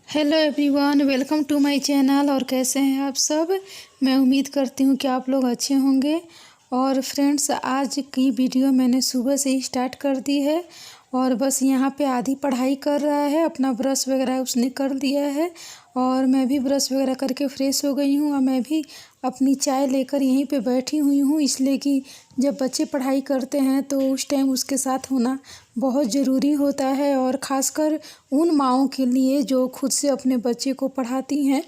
Hello everyone, welcome to my channel. और कैसे हैं आप सब। मैं उम्मीद करती हूँ कि आप लोग अच्छे होंगे। और फ्रेंड्स, आज की वीडियो मैंने सुबह से ही स्टार्ट कर दी है और बस यहाँ पे आधी पढ़ाई कर रहा है, अपना ब्रश वगैरह उसने कर दिया है और मैं भी ब्रश वगैरह करके फ़्रेश हो गई हूँ और मैं भी अपनी चाय लेकर यहीं पे बैठी हुई हूँ, इसलिए कि जब बच्चे पढ़ाई करते हैं तो उस टाइम उसके साथ होना बहुत ज़रूरी होता है। और ख़ासकर उन माँओं के लिए जो खुद से अपने बच्चे को पढ़ाती हैं।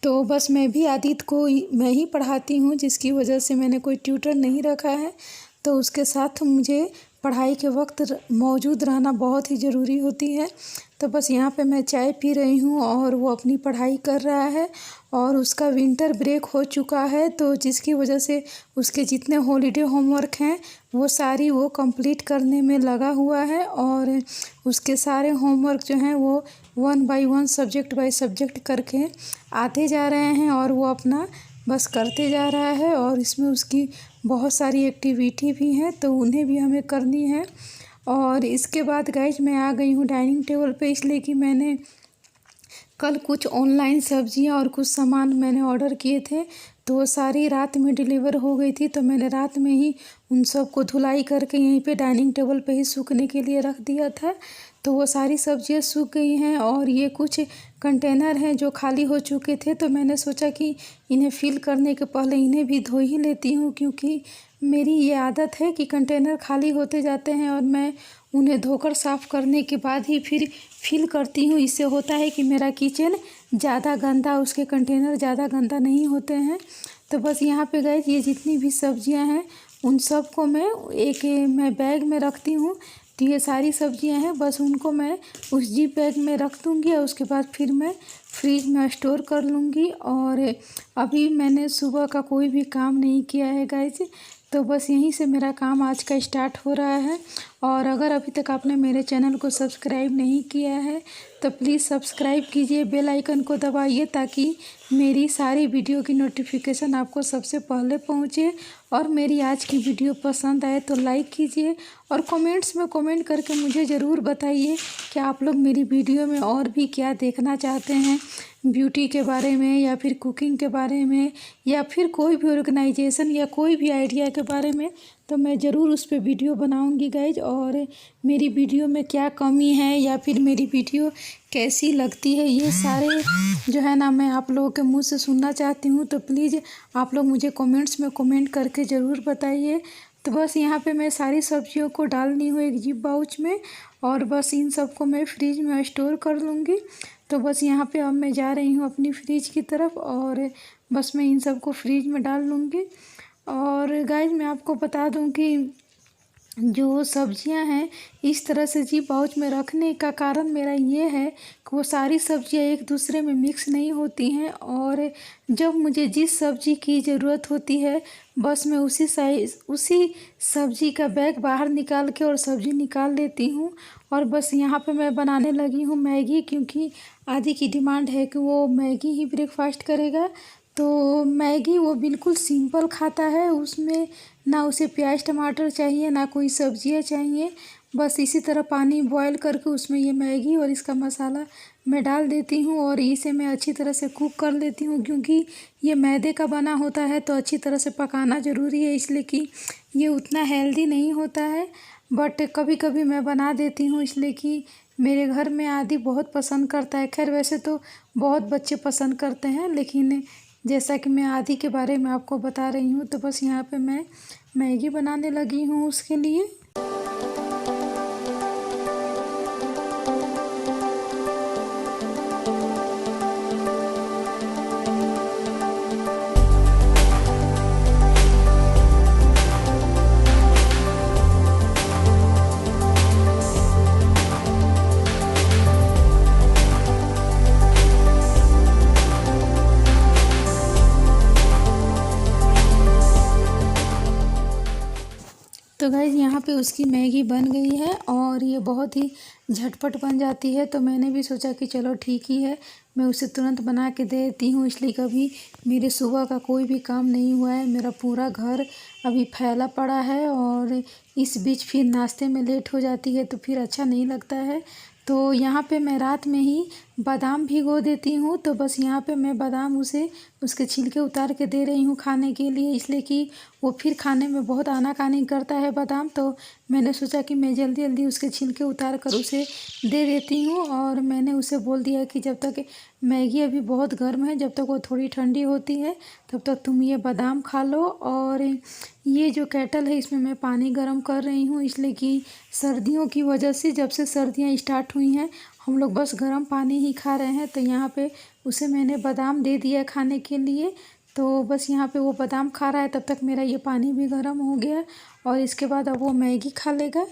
तो बस मैं भी आदित्य को मैं ही पढ़ाती हूँ, जिसकी वजह से मैंने कोई ट्यूटर नहीं रखा है। तो उसके साथ मुझे पढ़ाई के वक्त मौजूद रहना बहुत ही ज़रूरी होती है। तो बस यहाँ पे मैं चाय पी रही हूँ और वो अपनी पढ़ाई कर रहा है और उसका विंटर ब्रेक हो चुका है, तो जिसकी वजह से उसके जितने हॉलीडे होमवर्क हैं वो सारी वो कंप्लीट करने में लगा हुआ है। और उसके सारे होमवर्क जो हैं वो 1 बाय 1 सब्जेक्ट बाय सब्जेक्ट करके आते जा रहे हैं और वो अपना बस करते जा रहा है। और इसमें उसकी बहुत सारी एक्टिविटी भी हैं, तो उन्हें भी हमें करनी है। और इसके बाद गाइज मैं आ गई हूँ डाइनिंग टेबल पे, इसलिए कि मैंने कल कुछ ऑनलाइन सब्जियां और कुछ सामान मैंने ऑर्डर किए थे, तो वो सारी रात में डिलीवर हो गई थी। तो मैंने रात में ही उन सब को धुलाई करके यहीं पे डाइनिंग टेबल पे ही सूखने के लिए रख दिया था। तो वो सारी सब्जियां सूख गई हैं और ये कुछ कंटेनर हैं जो खाली हो चुके थे, तो मैंने सोचा कि इन्हें फिल करने के पहले इन्हें भी धो ही लेती हूँ, क्योंकि मेरी ये आदत है कि कंटेनर खाली होते जाते हैं और मैं उन्हें धोकर साफ़ करने के बाद ही फिर फिल करती हूँ। इससे होता है कि मेरा किचन ज़्यादा गंदा, उसके कंटेनर ज़्यादा गंदा नहीं होते हैं। तो बस यहाँ पे गाइस ये जितनी भी सब्जियाँ हैं उन सब को मैं बैग में रखती हूँ। तो ये सारी सब्जियाँ हैं, बस उनको मैं उस जिप बैग में रख दूँगी और उसके बाद फिर मैं फ्रिज में स्टोर कर लूँगी। और अभी मैंने सुबह का कोई भी काम नहीं किया है गाइस, तो बस यहीं से मेरा काम आज का स्टार्ट हो रहा है। और अगर अभी तक आपने मेरे चैनल को सब्सक्राइब नहीं किया है तो प्लीज़ सब्सक्राइब कीजिए, बेल आइकन को दबाइए ताकि मेरी सारी वीडियो की नोटिफिकेशन आपको सबसे पहले पहुंचे। और मेरी आज की वीडियो पसंद आए तो लाइक कीजिए और कमेंट्स में कमेंट करके मुझे ज़रूर बताइए कि आप लोग मेरी वीडियो में और भी क्या देखना चाहते हैं, ब्यूटी के बारे में या फिर कुकिंग के बारे में या फिर कोई भी ऑर्गेनाइजेशन या कोई भी आइडिया के बारे में। तो मैं ज़रूर उस पर वीडियो बनाऊंगी गाइज। और मेरी वीडियो में क्या कमी है या फिर मेरी वीडियो कैसी लगती है, ये सारे जो है ना मैं आप लोगों के मुंह से सुनना चाहती हूँ। तो प्लीज़ आप लोग मुझे कमेंट्स में कमेंट करके ज़रूर बताइए। तो बस यहाँ पे मैं सारी सब्जियों को डालनी हूँ एक जिप पाउच में और बस इन सबको मैं फ्रिज में स्टोर कर लूँगी। तो बस यहाँ पे अब मैं जा रही हूँ अपनी फ्रिज की तरफ और बस मैं इन सबको फ्रिज में डाल लूँगी। और गाइज मैं आपको बता दूँ कि जो सब्जियां हैं इस तरह से जी पाउच में रखने का कारण मेरा ये है कि वो सारी सब्जियां एक दूसरे में मिक्स नहीं होती हैं। और जब मुझे जिस सब्ज़ी की ज़रूरत होती है बस मैं उसी सब्ज़ी का बैग बाहर निकाल के और सब्ज़ी निकाल लेती हूँ। और बस यहाँ पे मैं बनाने लगी हूँ मैगी, क्योंकि आदि की डिमांड है कि वो मैगी ही ब्रेकफास्ट करेगा। तो मैगी वो बिल्कुल सिंपल खाता है, उसमें ना उसे प्याज टमाटर चाहिए ना कोई सब्जियां चाहिए। बस इसी तरह पानी बॉयल करके उसमें ये मैगी और इसका मसाला मैं डाल देती हूँ और इसे मैं अच्छी तरह से कुक कर लेती हूँ, क्योंकि ये मैदे का बना होता है तो अच्छी तरह से पकाना ज़रूरी है, इसलिए कि ये उतना हेल्दी नहीं होता है। बट कभी कभी मैं बना देती हूँ, इसलिए कि मेरे घर में आदि बहुत पसंद करता है। खैर वैसे तो बहुत बच्चे पसंद करते हैं, लेकिन जैसा कि मैं आदि के बारे में आपको बता रही हूँ। तो बस यहाँ पे मैं मैगी बनाने लगी हूँ उसके लिए। तो गाइज़ यहाँ पे उसकी मैगी बन गई है और ये बहुत ही झटपट बन जाती है। तो मैंने भी सोचा कि चलो ठीक ही है, मैं उसे तुरंत बना के दे देती हूँ, इसलिए कभी मेरे सुबह का कोई भी काम नहीं हुआ है। मेरा पूरा घर अभी फैला पड़ा है और इस बीच फिर नाश्ते में लेट हो जाती है तो फिर अच्छा नहीं लगता है। तो यहाँ पे मैं रात में ही बादाम भिगो देती हूँ। तो बस यहाँ पे मैं बादाम उसके छिलके उतार के दे रही हूँ खाने के लिए, इसलिए कि वो फिर खाने में बहुत आनाकानी करता है बादाम। तो मैंने सोचा कि मैं जल्दी जल्दी उसके छिलके उतार कर उसे दे देती हूँ। और मैंने उसे बोल दिया कि जब तक मैगी अभी बहुत गर्म है, जब तक वो थोड़ी ठंडी होती है तब तक तुम ये बादाम खा लो। और ये जो केटल है इसमें मैं पानी गर्म कर रही हूँ, इसलिए कि सर्दियों की वजह से जब से सर्दियाँ स्टार्ट हुई हैं हम लोग बस गर्म पानी ही खा रहे हैं। तो यहाँ पे उसे मैंने बादाम दे दिया खाने के लिए। तो बस यहाँ पे वो बादाम खा रहा है, तब तक मेरा ये पानी भी गर्म हो गया और इसके बाद अब वो मैगी खा लेगा।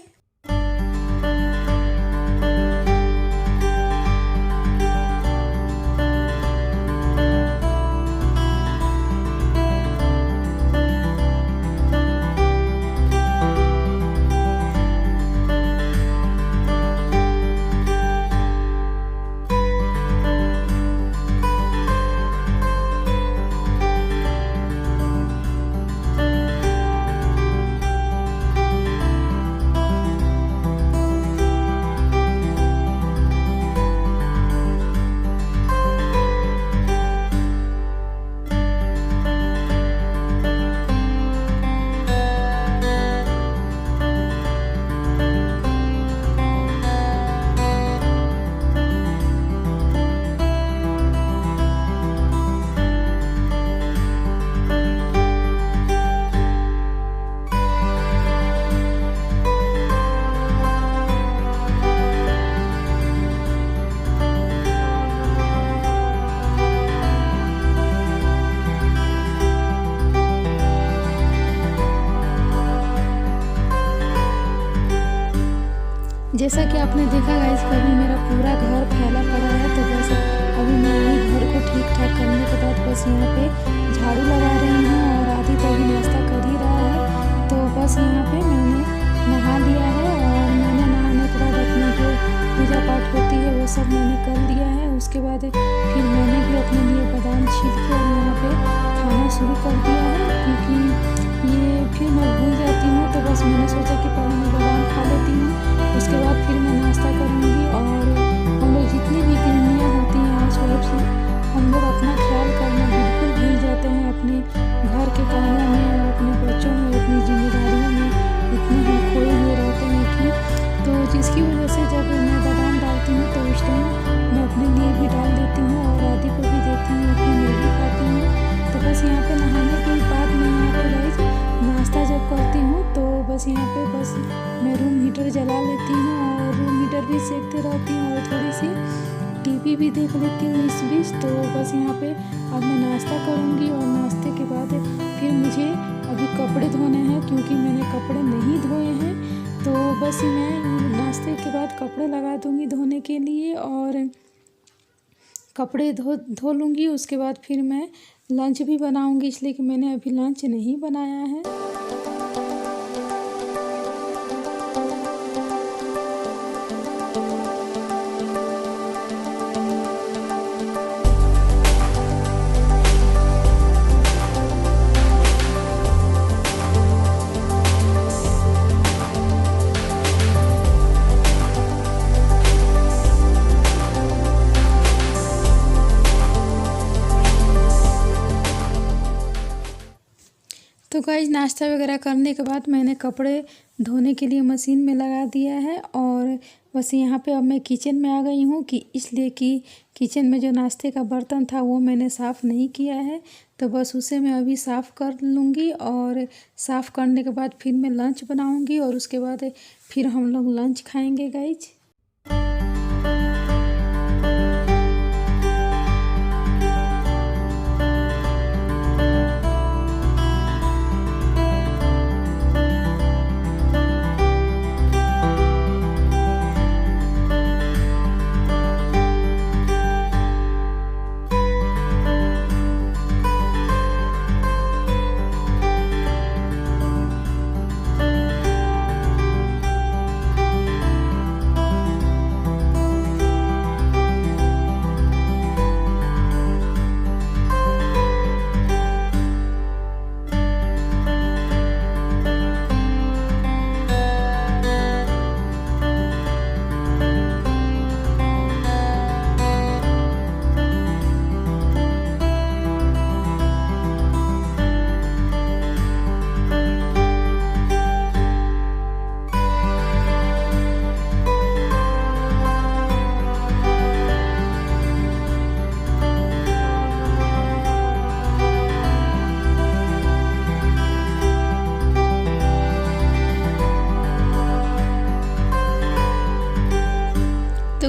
जैसा कि आपने देखा गाइस, अभी मेरा पूरा घर फैला पड़ा है। तो बस अभी मैं वही घर को ठीक ठाक करने के बाद बस यहाँ पे झाड़ू लगा रही हूँ और आदि तो अभी नाश्ता कर ही रहा है। तो बस यहाँ पे मैंने नहा लिया है और मैंने नहाने के बाद अपनी जो पूजा पाठ होती है वो सब मैंने कर लिया है। उसके बाद फिर मैंने भी अपने लिए बादाम छील के और यहाँ पे खाना शुरू कर दिया है, क्योंकि ये फिर मैं भूल जाती हूँ। तो बस मैंने सोचा कि पहले मैं बादाम खा लेती हूँ, उसके बाद फिर मैं नाश्ता करूँगी। और हम लोग जितनी भी गृहिणियाँ होती हैं हाउस वाइफ से, हम लोग अपना ख्याल करना बिल्कुल भूल जाते हैं अपने घर के कामों में और अपने बच्चों में, अपनी जिम्मेदारियों में इतने हम खोए हुए रहते हैं कि तो जिसकी वजह से जब मैं बादाम डालती हूँ तो उस टाइम मैं अपने लिए भी डाल देती हूँ और आदि को भी देती हूँ, अपनी मैं भी खाती हूँ। तो बस यहाँ पे नहाने के बाद मैं यहाँ पे गाइस नाश्ता जब करती हूँ तो बस यहाँ पे बस मैं रूम हीटर जला लेती हूँ और रूम हीटर भी सेकते रहती हूँ और थोड़ी सी टीवी भी देख लेती हूँ इस बीच। तो बस यहाँ पे अब मैं नाश्ता करूँगी और नाश्ते के बाद फिर मुझे अभी कपड़े धोने हैं, क्योंकि मैंने कपड़े नहीं धोए हैं। तो बस मैं नाश्ते के बाद कपड़े लगा दूँगी धोने के लिए और कपड़े धो लूँगी। उसके बाद फिर मैं लंच भी बनाऊँगी, इसलिए कि मैंने अभी लंच नहीं बनाया है। तो गाइस नाश्ता वगैरह करने के बाद मैंने कपड़े धोने के लिए मशीन में लगा दिया है और बस यहाँ पे अब मैं किचन में आ गई हूँ कि इसलिए कि किचन में जो नाश्ते का बर्तन था वो मैंने साफ़ नहीं किया है। तो बस उसे मैं अभी साफ़ कर लूँगी और साफ़ करने के बाद फिर मैं लंच बनाऊँगी और उसके बाद फिर हम लोग लंच खाएँगे गाइज।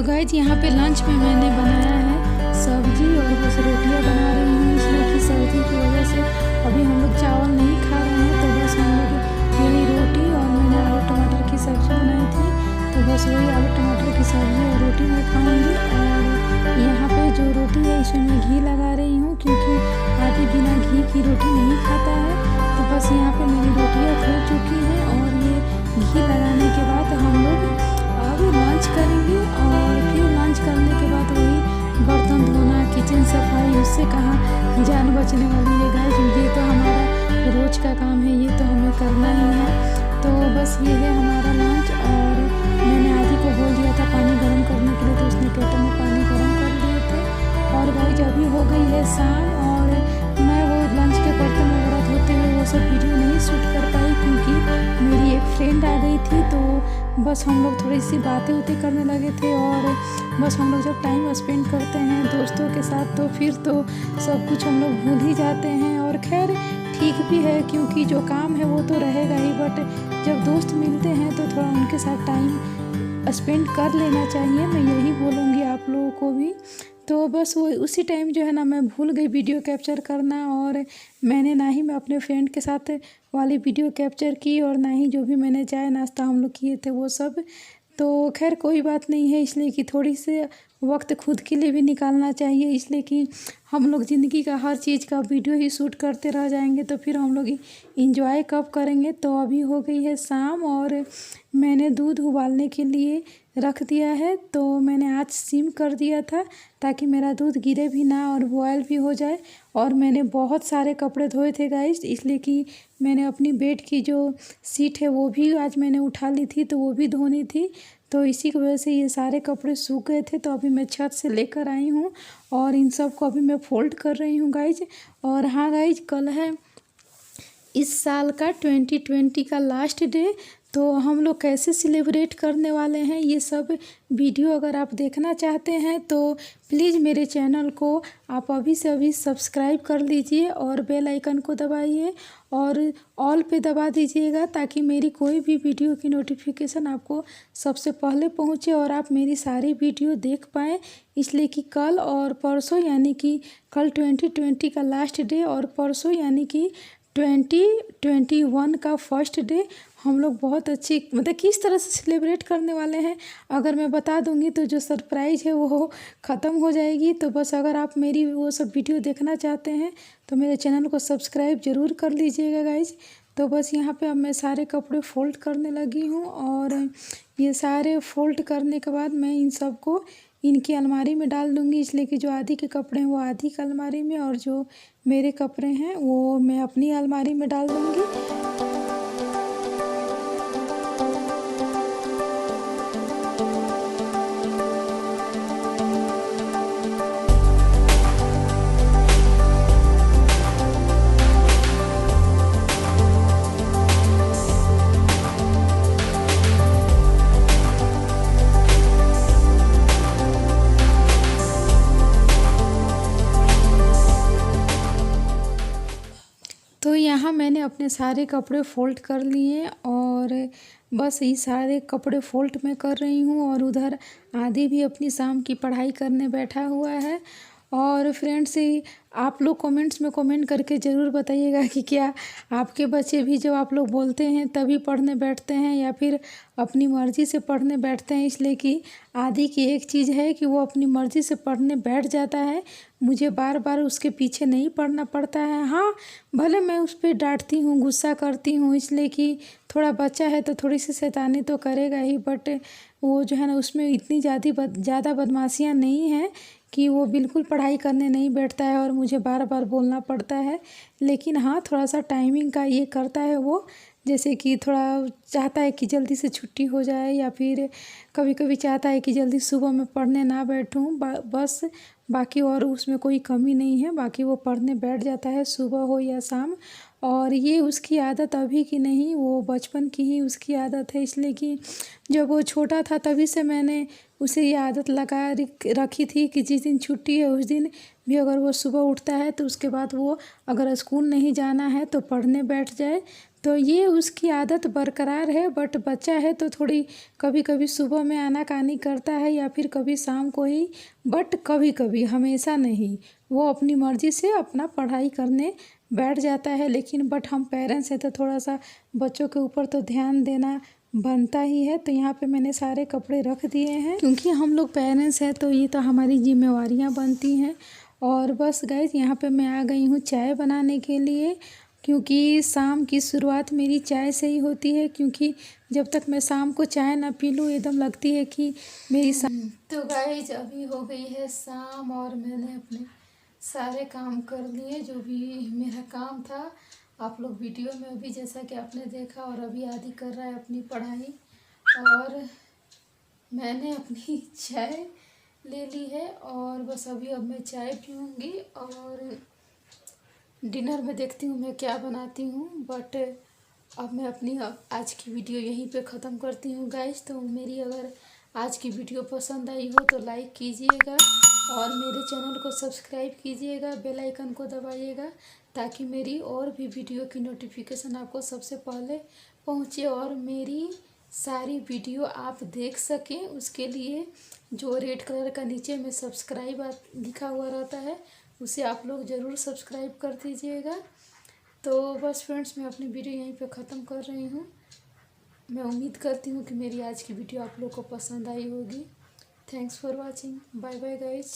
गाइस यहाँ पे लंच में मैंने बनाया है सब्जी और बस रोटियाँ बना रही हूँ, इसलिए कि सर्दी की वजह से अभी हम लोग चावल नहीं खा रहे हैं। तो बस हम लोग यही रोटी और मैंने आलू टमाटर की सब्ज़ी बनाई थी, तो बस वही आलू टमाटर की सब्ज़ी और रोटी मैं खाऊँगी। और यहाँ पे जो रोटी है इसमें मैं घी लगा रही हूँ, क्योंकि आदि बिना घी की रोटी नहीं खाता है। तो बस यहाँ पे मेरी रोटियाँ फूल चुकी हैं और ये घी लगाने के बाद हम लोग अब लंच करेंगे। और फिर लंच करने के बाद वही बर्तन धोना, किचन सफाई, उससे कहाँ जान बचने वाली है गाइस। ये तो हमारा रोज़ का काम है, ये तो हमें करना ही है। तो बस ये है हमारा लंच। और मैंने आदि को बोल दिया था पानी गर्म करने के लिए, तो उसने केटल में पानी गर्म कर दिए थे। और गाइस अभी हो गई है शाम और मैं वो लंच के बर्तन वगैरह धोते हुए वो सब वीडियो नहीं शूट कर पाई, क्योंकि मेरी एक फ्रेंड आ गई थी। तो बस हम लोग थोड़ी सी बातें उतें करने लगे थे। और बस हम लोग जब टाइम स्पेंड करते हैं दोस्तों के साथ तो फिर तो सब कुछ हम लोग भूल ही जाते हैं। और खैर ठीक भी है, क्योंकि जो काम है वो तो रहेगा ही, बट जब दोस्त मिलते हैं तो थोड़ा उनके साथ टाइम स्पेंड कर लेना चाहिए। मैं यही बोलूँगी आप लोगों को भी। तो बस वो उसी टाइम जो है ना मैं भूल गई वीडियो कैप्चर करना, और मैंने ना ही मैं अपने फ्रेंड के साथ वाली वीडियो कैप्चर की और ना ही जो भी मैंने चाय नाश्ता हम लोग किए थे वो सब। तो खैर कोई बात नहीं है, इसलिए कि थोड़ी से वक्त खुद के लिए भी निकालना चाहिए, इसलिए कि हम लोग ज़िंदगी का हर चीज़ का वीडियो ही शूट करते रह जाएंगे तो फिर हम लोग इंजॉय कब करेंगे। तो अभी हो गई है शाम और मैंने दूध उबालने के लिए रख दिया है। तो मैंने आज सिम कर दिया था ताकि मेरा दूध गिरे भी ना और बॉयल भी हो जाए। और मैंने बहुत सारे कपड़े धोए थे गाइस, इसलिए कि मैंने अपनी बेड की जो सीट है वो भी आज मैंने उठा ली थी, तो वो भी धोनी थी। तो इसी की वजह से ये सारे कपड़े सूख गए थे। तो अभी मैं छत से लेकर आई हूँ और इन सब को अभी मैं फोल्ड कर रही हूँ गाइज। और हाँ गाइज, कल है इस साल का 2020 का लास्ट डे। तो हम लोग कैसे सेलिब्रेट करने वाले हैं ये सब वीडियो अगर आप देखना चाहते हैं तो प्लीज़ मेरे चैनल को आप अभी से अभी सब्सक्राइब कर लीजिए और बेल आइकन को दबाइए और ऑल पे दबा दीजिएगा, ताकि मेरी कोई भी वीडियो की नोटिफिकेशन आपको सबसे पहले पहुंचे और आप मेरी सारी वीडियो देख पाएँ। इसलिए कि कल और परसों यानी कि कल 2020 का लास्ट डे और परसों यानी कि 2021 का फर्स्ट डे हम लोग बहुत अच्छी मतलब किस तरह से सेलिब्रेट करने वाले हैं अगर मैं बता दूंगी तो जो सरप्राइज़ है वो ख़त्म हो जाएगी। तो बस अगर आप मेरी वो सब वीडियो देखना चाहते हैं तो मेरे चैनल को सब्सक्राइब ज़रूर कर लीजिएगा गाइज। तो बस यहाँ पे अब मैं सारे कपड़े फोल्ड करने लगी हूँ और ये सारे फोल्ड करने के बाद मैं इन सब को इनकी अलमारी में डाल दूँगी। इसलिए कि जो आदि के कपड़े हैं वो आदि की अलमारी में और जो मेरे कपड़े हैं वो मैं अपनी अलमारी में डाल दूँगी। तो यहाँ मैंने अपने सारे कपड़े फ़ोल्ड कर लिए और बस ये सारे कपड़े फ़ोल्ड मैं कर रही हूँ और उधर आदि भी अपनी शाम की पढ़ाई करने बैठा हुआ है। और फ्रेंड्स आप लोग कमेंट्स में कमेंट करके ज़रूर बताइएगा कि क्या आपके बच्चे भी जब आप लोग बोलते हैं तभी पढ़ने बैठते हैं या फिर अपनी मर्ज़ी से पढ़ने बैठते हैं। इसलिए कि आदि की एक चीज़ है कि वो अपनी मर्ज़ी से पढ़ने बैठ जाता है, मुझे बार बार उसके पीछे नहीं पढ़ना पड़ता है। हाँ भले मैं उस पर डांटती हूँ, गुस्सा करती हूँ, इसलिए कि थोड़ा बच्चा है तो थोड़ी सी शैतानी तो करेगा ही, बट वो जो है ना उसमें इतनी ज़्यादा बदमाशियाँ नहीं हैं कि वो बिल्कुल पढ़ाई करने नहीं बैठता है और मुझे बार बार बोलना पड़ता है। लेकिन हाँ थोड़ा सा टाइमिंग का ये करता है वो, जैसे कि थोड़ा चाहता है कि जल्दी से छुट्टी हो जाए या फिर कभी कभी चाहता है कि जल्दी सुबह मैं पढ़ने ना बैठूं बस। बाकी और उसमें कोई कमी नहीं है, बाकी वो पढ़ने बैठ जाता है सुबह हो या शाम। और ये उसकी आदत अभी की नहीं, वो बचपन की ही उसकी आदत है। इसलिए कि जब वो छोटा था तभी से मैंने उसे ये आदत लगा रखी थी कि जिस दिन छुट्टी है उस दिन भी अगर वो सुबह उठता है तो उसके बाद वो अगर स्कूल नहीं जाना है तो पढ़ने बैठ जाए। तो ये उसकी आदत बरकरार है, बट बच्चा है तो थोड़ी कभी कभी सुबह में आनाकानी करता है या फिर कभी शाम को ही, बट कभी कभी, हमेशा नहीं। वो अपनी मर्ज़ी से अपना पढ़ाई करने बैठ जाता है, लेकिन बट हम पेरेंट्स हैं तो थोड़ा सा बच्चों के ऊपर तो ध्यान देना बनता ही है। तो यहाँ पे मैंने सारे कपड़े रख दिए हैं, क्योंकि हम लोग पेरेंट्स हैं तो ये तो हमारी जिम्मेवारियाँ बनती हैं। और बस गाइस, यहाँ पे मैं आ गई हूँ चाय बनाने के लिए, क्योंकि शाम की शुरुआत मेरी चाय से ही होती है। क्योंकि जब तक मैं शाम को चाय ना पी लूँ, एकदम लगती है कि मेरी तो गाइस अभी हो गई है शाम और मैंने अपने सारे काम कर लिए जो भी मेरा काम था। आप लोग वीडियो में अभी जैसा कि आपने देखा, और अभी आदि कर रहा है अपनी पढ़ाई, और मैंने अपनी चाय ले ली है। और बस अभी अब मैं चाय पीऊँगी और डिनर में देखती हूँ मैं क्या बनाती हूँ। बट अब मैं अपनी आज की वीडियो यहीं पे ख़त्म करती हूँ गाइस। तो मेरी अगर आज की वीडियो पसंद आई हो तो लाइक कीजिएगा और मेरे चैनल को सब्सक्राइब कीजिएगा, बेल आइकन को दबाइएगा, ताकि मेरी और भी वीडियो की नोटिफिकेशन आपको सबसे पहले पहुँचे और मेरी सारी वीडियो आप देख सकें। उसके लिए जो रेड कलर का नीचे में सब्सक्राइब लिखा हुआ रहता है, उसे आप लोग ज़रूर सब्सक्राइब कर दीजिएगा। तो बस फ्रेंड्स, मैं अपनी वीडियो यहीं पे ख़त्म कर रही हूँ। मैं उम्मीद करती हूँ कि मेरी आज की वीडियो आप लोग को पसंद आई होगी। Thanks for watching. Bye bye guys.